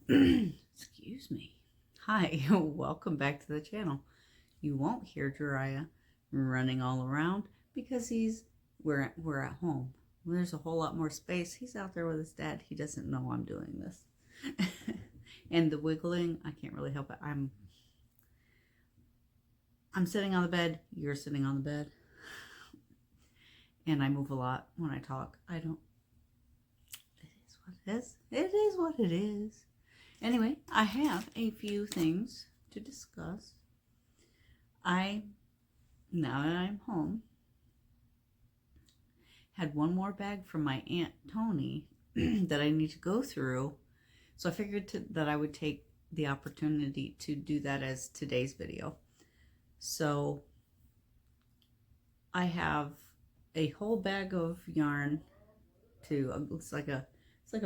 Excuse me. Hi, welcome back to the channel. You won't hear Jiraiya running all around because we're at home. There's a whole lot more space. He's out there with his dad. He doesn't know I'm doing this. And the wiggling, I can't really help it. I'm sitting on the bed, you're sitting on the bed. And I move a lot when I talk. I don't It is what it is. It is what it is. Anyway, I have a few things to discuss. Now that I'm home, had one more bag from my Aunt Tony that I need to go through. So I figured that I would take the opportunity to do that as today's video. So I have a whole bag of yarn it's like a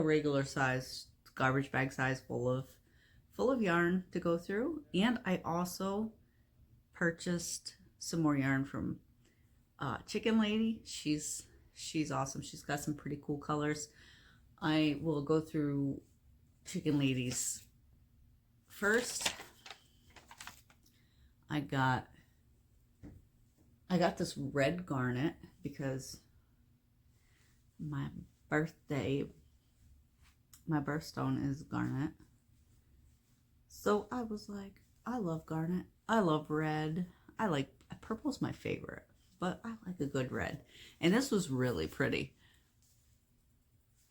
regular size garbage bag size full of yarn to go through. And I also purchased some more yarn from Chicken Lady. She's awesome. She's got some pretty cool colors. I will go through Chicken Lady's first. I got this red garnet because my birthstone is garnet. So I was like, I love garnet. I love red. Purple's my favorite, but I like a good red. And this was really pretty.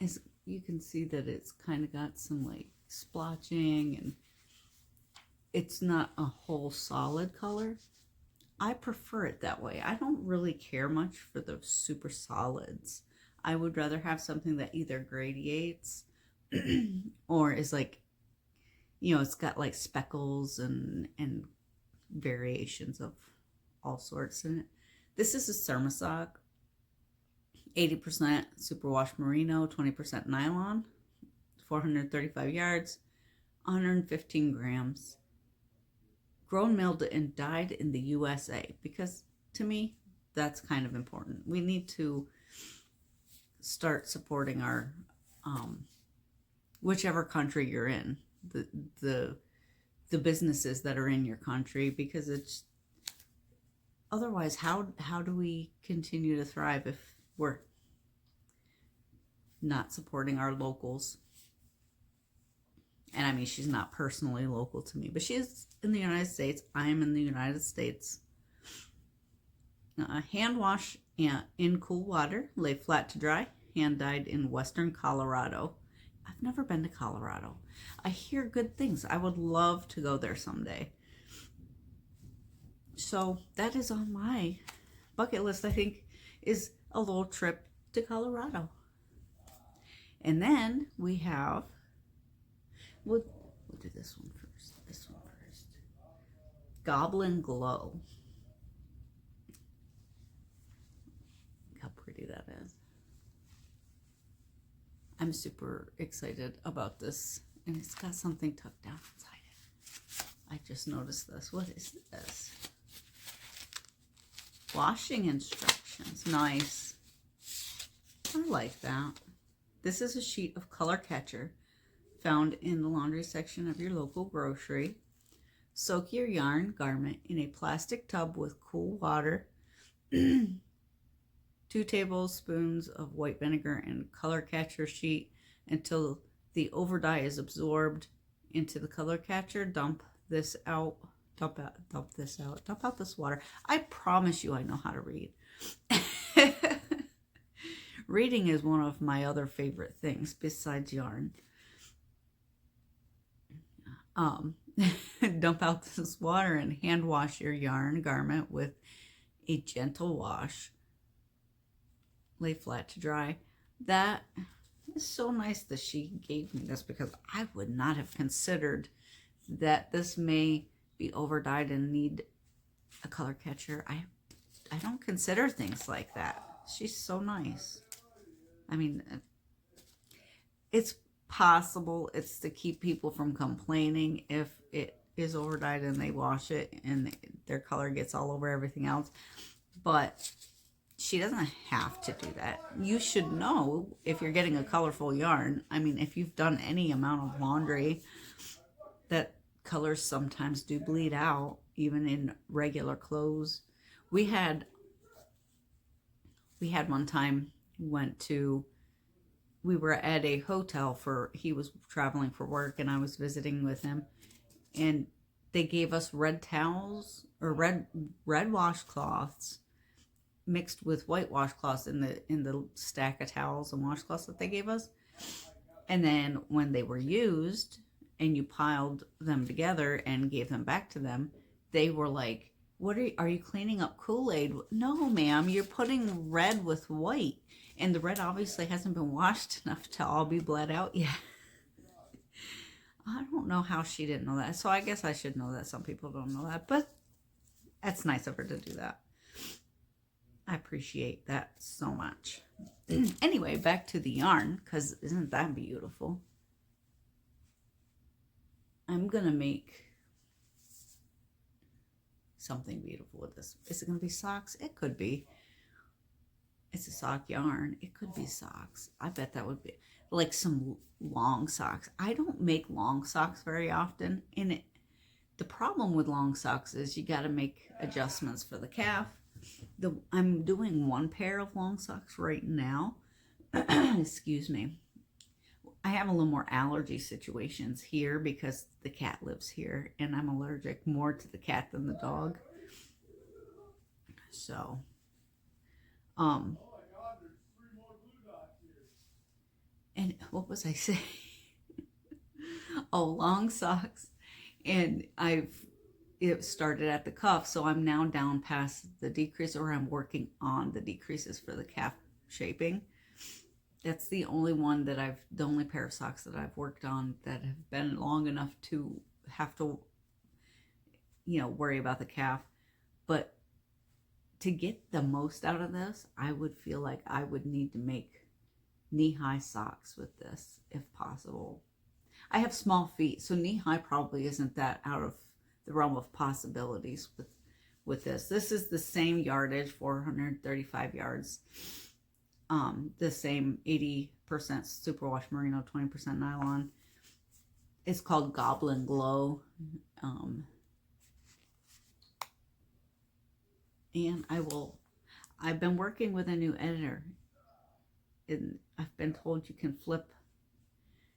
As you can see that it's kind of got some like splotching, and it's not a whole solid color. I prefer it that way. I don't really care much for the super solids. I would rather have something that either gradiates or is like, it's got like speckles and variations of all sorts in it. This is a Sermasock, 80% superwash merino, 20% nylon, 435 yards, 115 grams. Grown, milled, and dyed in the USA, because to me, that's kind of important. We need to start supporting our, whichever country you're in, the businesses that are in your country, because it's, otherwise, how do we continue to thrive if we're not supporting our locals? And I mean, she's not personally local to me, but she is in the United States. I am in the United States. Hand wash in cool water, lay flat to dry, hand dyed in western Colorado. I've never been to Colorado. I hear good things. I would love to go there someday. So that is on my bucket list, I think, is a little trip to Colorado. And then we have, we'll do this one first. Goblin Glow. Look how pretty that is. I'm super excited about this. And it's got something tucked down inside it. I just noticed this. What is this? Washing instructions. Nice. I like that. This is a sheet of color catcher found in the laundry section of your local grocery. Soak your yarn garment in a plastic tub with cool water, 2 tablespoons of white vinegar and color catcher sheet until the overdye is absorbed into the color catcher. Dump out this water. I promise you I know how to read. Reading is one of my other favorite things besides yarn. Dump out this water and hand wash your yarn garment with a gentle wash. Lay flat to dry. That is so nice that she gave me this, because I would not have considered that this may be overdyed and need a color catcher. I don't consider things like that. She's so nice. I mean, it's possible it's to keep people from complaining if it is overdyed and they wash it and their color gets all over everything else. But she doesn't have to do that. You should know if you're getting a colorful yarn. I mean, if you've done any amount of laundry, that colors sometimes do bleed out, even in regular clothes. We had one time, we were at a hotel he was traveling for work and I was visiting with him, and they gave us red towels or red washcloths mixed with white washcloths in the stack of towels and washcloths that they gave us. And then when they were used and you piled them together and gave them back to them, they were like, "What are you cleaning up Kool-Aid?" "No, ma'am, you're putting red with white, and the red obviously hasn't been washed enough to all be bled out yet." I don't know how she didn't know that. So I guess I should know that. Some people don't know that, but that's nice of her to do that. I appreciate that so much. Anyway, back to the yarn, because isn't that beautiful? I'm going to make something beautiful with this. Is it going to be socks? It could be. It's a sock yarn. It could be socks. I bet that would be like some long socks. I don't make long socks very often. And the problem with long socks is you got to make adjustments for the calf. I'm doing one pair of long socks right now. Excuse me. I have a little more allergy situations here because the cat lives here and I'm allergic more to the cat than the dog. So, and what was I saying? Oh, long socks. And it started at the cuff, so I'm now down past the decrease, or I'm working on the decreases for the calf shaping. That's the only pair of socks that I've worked on that have been long enough to have to, worry about the calf. But to get the most out of this, I would feel like I would need to make knee-high socks with this, if possible. I have small feet, so knee-high probably isn't that out of the realm of possibilities with this. This is the same yardage, 435 yards. The same 80% superwash merino, 20% nylon. It's called Goblin Glow. And I've been working with a new editor. And I've been told you can flip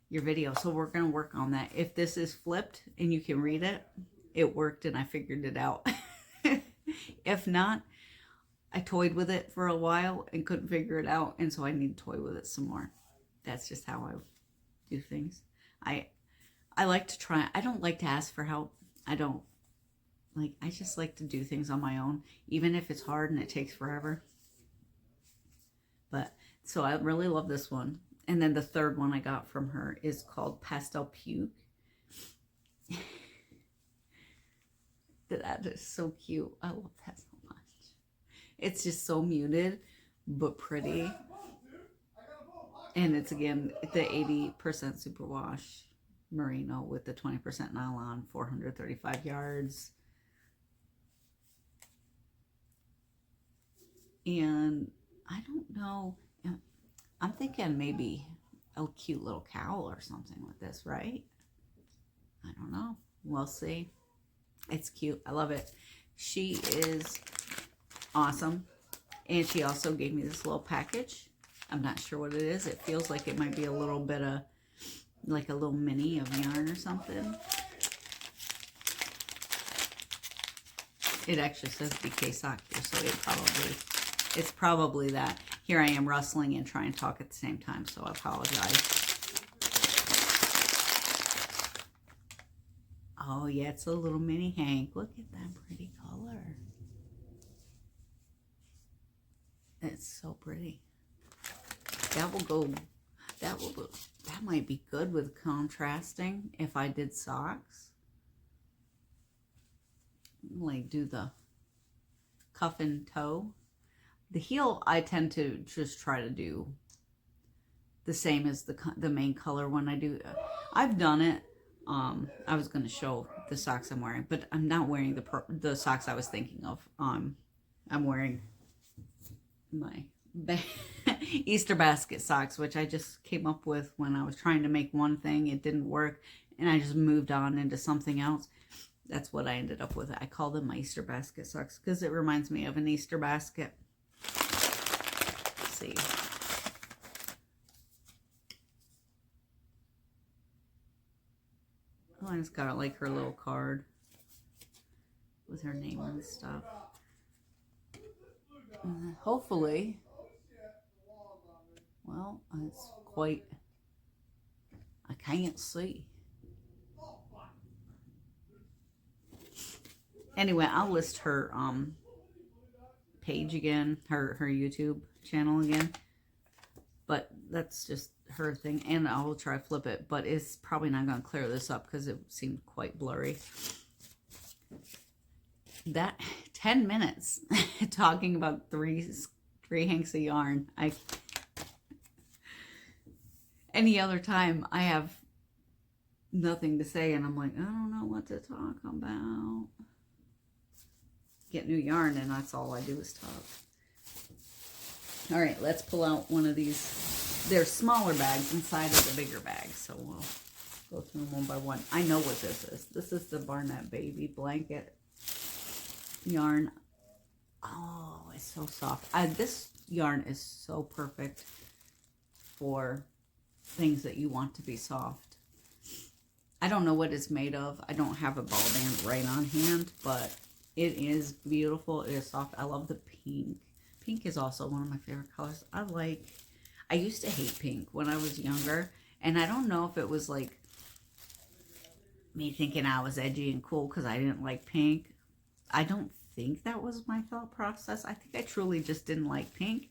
your video. So we're going to work on that. If this is flipped and you can read it, it worked and I figured it out. If not, I toyed with it for a while and couldn't figure it out. And so I need to toy with it some more. That's just how I do things. I like to try. I don't like to ask for help. I just like to do things on my own, even if it's hard and it takes forever. But so I really love this one. And then the third one I got from her is called Pastel Puke. That is so cute. I love that so much. It's just so muted, but pretty. And it's, again, the 80% superwash merino with the 20% nylon, 435 yards. And I don't know. I'm thinking maybe a cute little cowl or something with this, right? I don't know. We'll see. It's cute. I love it. She is awesome. And she also gave me this little package. I'm not sure what it is. It feels like it might be a little bit of, like a little mini of yarn or something. It actually says BK sock here, so it's probably that. Here I am rustling and trying to talk at the same time, so I apologize. Oh, yeah, it's a little mini Hank. Look at that pretty color. It's so pretty. That might be good with contrasting if I did socks. Like do the cuff and toe. The heel, I tend to just try to do the same as the main color when I do. I've done it. I was going to show the socks I'm wearing, but I'm not wearing the socks I was thinking of. I'm wearing my Easter basket socks, which I just came up with when I was trying to make one thing. It didn't work, and I just moved on into something else. That's what I ended up with. I call them my Easter basket socks because it reminds me of an Easter basket. Let's see. Oh, and it's got like her little card with her name and stuff. Hopefully, well, it's quite, I can't see. Anyway, I'll list her page again, her YouTube channel again. But that's just her thing, and I will try to flip it, but it's probably not going to clear this up because it seemed quite blurry. That 10 minutes talking about three hanks of yarn. Any other time I have nothing to say, and I'm like, I don't know what to talk about. Get new yarn, and that's all I do is talk. All right, let's pull out one of these. There's smaller bags inside of the bigger bag, so we'll go through them one by one. I know what this is. This is the Barnett Baby Blanket yarn. Oh, it's so soft. This yarn is so perfect for things that you want to be soft. I don't know what it's made of. I don't have a ball band right on hand, but it is beautiful. It is soft. I love the pink. Pink is also one of my favorite colors. I used to hate pink when I was younger, and I don't know if it was like me thinking I was edgy and cool because I didn't like pink. I don't think that was my thought process. I think I truly just didn't like pink,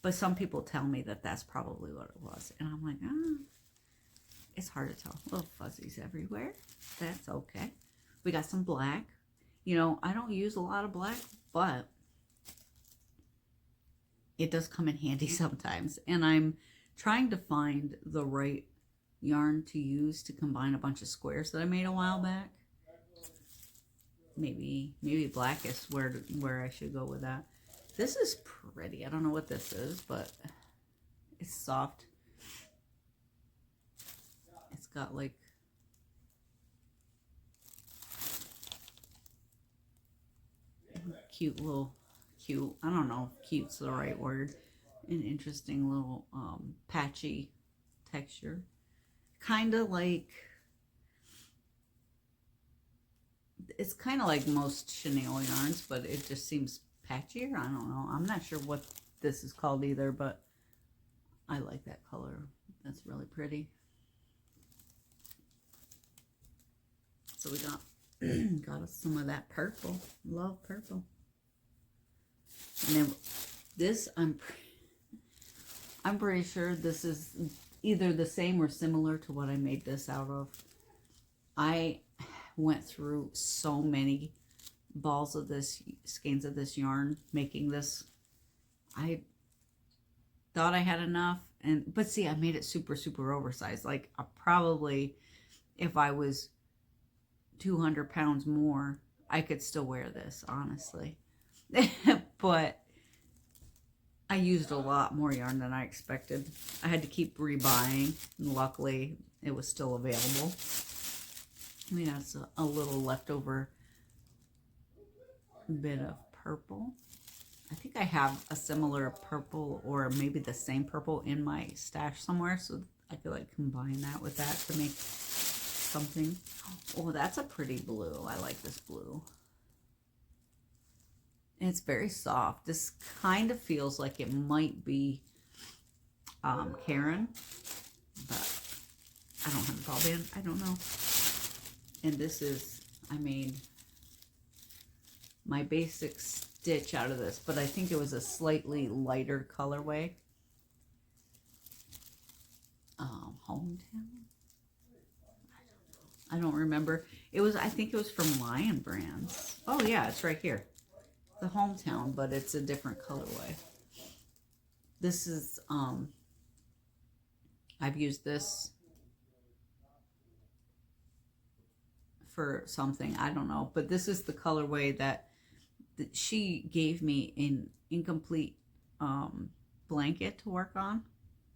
but some people tell me that that's probably what it was, and I'm like, it's hard to tell. Little fuzzies everywhere. That's okay. We got some black. You know, I don't use a lot of black, but it does come in handy sometimes. And I'm trying to find the right yarn to use to combine a bunch of squares that I made a while back. Maybe black is where I should go with that. This is pretty. I don't know what this is, but it's soft. It's got like cute, I don't know if cute's the right word, an interesting little patchy texture. Kind of like, it's kind of like most chenille yarns, but it just seems patchier. I don't know. I'm not sure what this is called either, but I like that color. That's really pretty. So we got us some of that purple. Love purple. And then this, I'm pretty sure this is either the same or similar to what I made this out of. I went through so many balls of this, skeins of this yarn making this. I thought I had enough, but see, I made it super, super oversized. Like, I probably, if I was 200 pounds more, I could still wear this, honestly. But I used a lot more yarn than I expected. I had to keep rebuying, and luckily it was still available. We got a little leftover bit of purple. I think I have a similar purple, or maybe the same purple, in my stash somewhere, so I could like combine that with that to make something. Oh, that's a pretty blue. I like this blue. And it's very soft. This kind of feels like it might be Karen, but I don't have a ball band. I don't know. And this is, I made my basic stitch out of this, but I think it was a slightly lighter colorway. Hometown? I don't remember. It was, I think it was from Lion Brands. Oh yeah, it's right here. The Hometown, but it's a different colorway. This is, I've used this for something, I don't know, but this is the colorway that she gave me in incomplete blanket to work on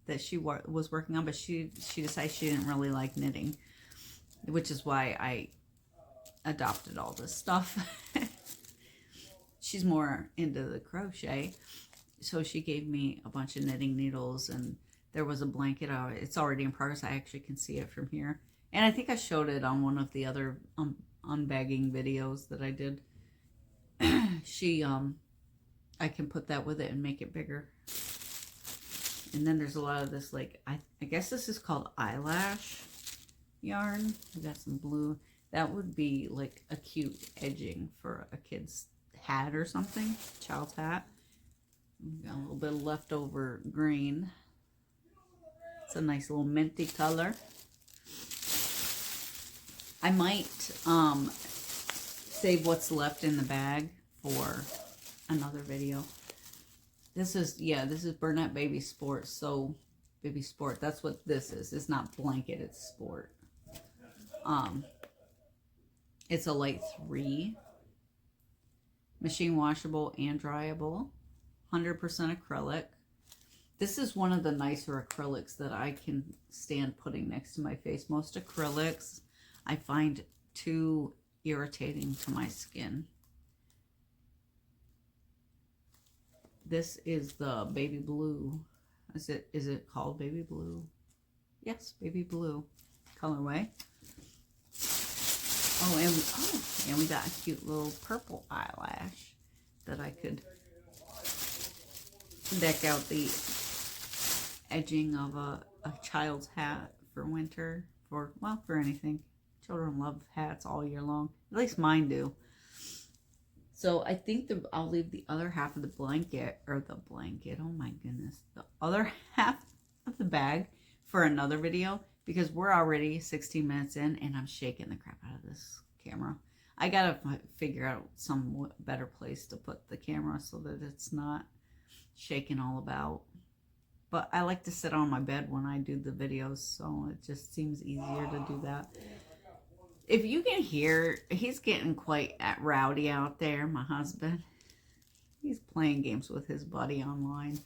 that she was working on, but she decided she didn't really like knitting, which is why I adopted all this stuff. She's more into the crochet, so she gave me a bunch of knitting needles, and there was a blanket. It's already in progress. I actually can see it from here, and I think I showed it on one of the other unbagging videos that I did. I can put that with it and make it bigger. And then there's a lot of this, like, I guess this is called eyelash yarn. We got some blue. That would be like a cute edging for a kid's hat or something, child's hat. Got a little bit of leftover green. It's a nice little minty color. I might save what's left in the bag for another video. This is Burnett Baby Sport. So Baby Sport, that's what this is. It's not blanket, it's sport. It's a light 3, machine washable and dryable, 100% acrylic. This is one of the nicer acrylics that I can stand putting next to my face. Most acrylics I find too irritating to my skin. This is the baby blue. Is it called baby blue? Yes, baby blue colorway. Oh, and we got a cute little purple eyelash that I could deck out the edging of a child's hat for winter, for anything. Children love hats all year long. At least mine do. So I think I'll leave the other half of the blanket, oh my goodness, the other half of the bag for another video, because we're already 16 minutes in and I'm shaking the crap out of this camera. I gotta figure out some better place to put the camera so that it's not shaking all about. But I like to sit on my bed when I do the videos, so it just seems easier to do that. If you can hear, he's getting quite rowdy out there, my husband. He's playing games with his buddy online.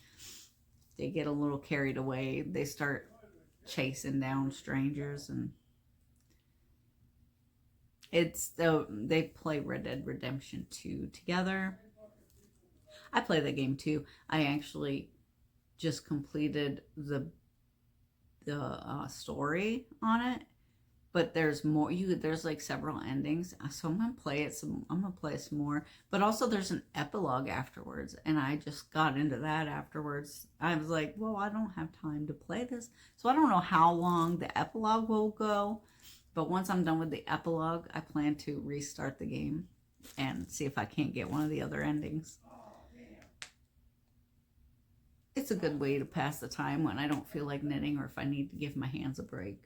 They get a little carried away. They start chasing down strangers, and they play Red Dead Redemption 2 together. I play the game too. I actually just completed the story on it, but there's more. There's like several endings, so I'm gonna play it some. I'm gonna play some more, but also there's an epilogue afterwards, and I just got into that afterwards. I was like, well, I don't have time to play this, so I don't know how long the epilogue will go. But once I'm done with the epilogue, I plan to restart the game and see if I can't get one of the other endings. It's a good way to pass the time when I don't feel like knitting, or if I need to give my hands a break.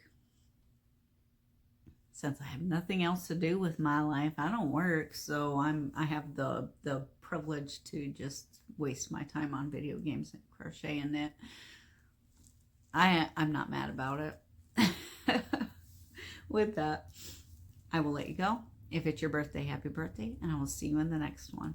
Since I have nothing else to do with my life, I don't work, so I have the privilege to just waste my time on video games and crochet and knit. I'm not mad about it. With that, I will let you go. If it's your birthday, happy birthday, and I will see you in the next one.